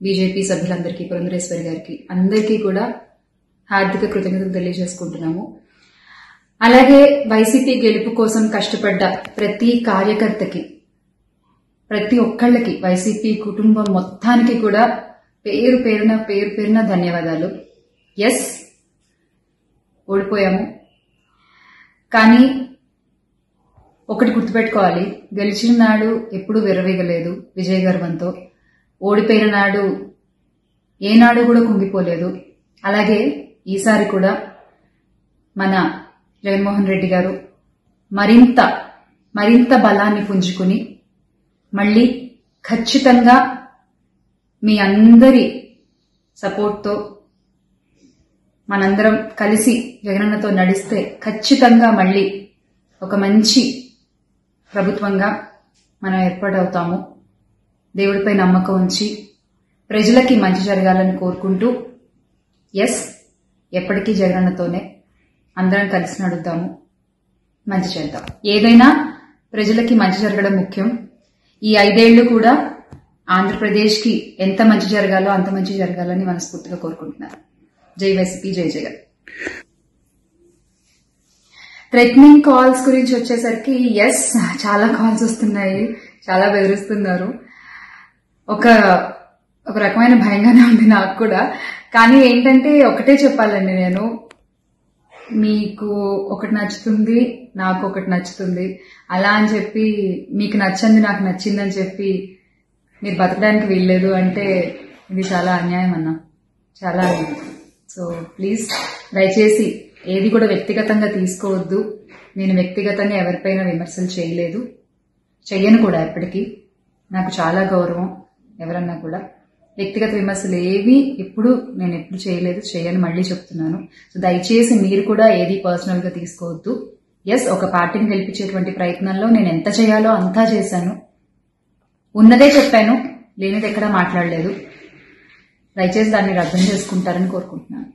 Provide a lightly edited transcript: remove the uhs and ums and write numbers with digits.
BJP సభ్యులందరికీ, పురంధరేశ్వరి గారికి అందరికీ కూడా హార్దిక కృతజ్ఞతలు తెలియజేసుకుంటున్నాము. అలాగే వైసీపీ గెలుపు కోసం కష్టపడ్డ ప్రతి కార్యకర్తకి, ప్రతి ఒక్కళ్ళకి, వైసీపీ కుటుంబం మొత్తానికి కూడా పేరు పేరున ధన్యవాదాలు. ఎస్, ఓడిపోయాము, కానీ ఒకటి గుర్తుపెట్టుకోవాలి, గెలిచిన నాడు ఎప్పుడూ విర్రవీగలేదు విజయ గర్వంతో, ఓడిపోయిన నాడు ఏనాడు కూడా కుంగిపోలేదు. అలాగే ఈసారి కూడా మన జగన్మోహన్ రెడ్డి గారు మరింత బలాన్ని పుంజుకుని మళ్ళీ ఖచ్చితంగా మీ అందరి సపోర్ట్తో మనందరం కలిసి జగనన్నతో నడిస్తే ఖచ్చితంగా మళ్ళీ ఒక మంచి ప్రభుత్వంగా మనం ఏర్పాటవుతాము. దేవుడిపై నమ్మకం ఉంచి ప్రజలకి మంచి జరగాలని కోరుకుంటూ, ఎస్, ఎప్పటికీ జగనన్నతోనే అందరం కలిసి నడుద్దాము, మంచి చేద్దాం. ఏదైనా ప్రజలకి మంచి జరగడం ముఖ్యం. ఈ 5 ఏళ్లు కూడా ఆంధ్రప్రదేశ్కి ఎంత మంచి జరగాలో అంత మంచి జరగాలని మనస్ఫూర్తిగా కోరుకుంటున్నారు. జై వైసీపీ, జై జగన్. థ్రెటనింగ్ కాల్స్ గురించి వచ్చేసరికి, ఎస్, చాలా కాల్స్ వస్తున్నాయి, చాలా బెదిరిస్తున్నారు. ఒక రకమైన భయంగానే ఉంది నాకు కూడా. కానీ ఏంటంటే ఒకటే చెప్పాలండి, నేను మీకు ఒకటి నచ్చుతుంది, నాకు ఒకటి నచ్చుతుంది, అలా అని చెప్పి మీకు నచ్చింది నాకు నచ్చిందని చెప్పి మీరు బతకడానికి వీల్లేదు అంటే ఇది చాలా అన్యాయం అన్న, చాలా అన్యాయం. సో ప్లీజ్ దయచేసి ఏది కూడా వ్యక్తిగతంగా తీసుకోవద్దు. నేను వ్యక్తిగతంగా ఎవరిపైన విమర్శలు చేయలేదు, చెయ్యను కూడా. ఎప్పటికీ నాకు చాలా గౌరవం ఎవరన్నా కూడా. వ్యక్తిగత విమర్శలు ఏవి నేను ఎప్పుడు చేయలేదు, చేయని మళ్ళీ చెప్తున్నాను. సో దయచేసి మీరు కూడా ఏది పర్సనల్ గా తీసుకోవద్దు. ఎస్, ఒక పార్టీని గెలిపించేటువంటి ప్రయత్నంలో నేను ఎంత చేయాలో అంతా చేశాను, ఉన్నదే చెప్పాను, లేనిది ఎక్కడా మాట్లాడలేదు. దయచేసి దాన్ని అర్థం చేసుకుంటారని కోరుకుంటున్నాను.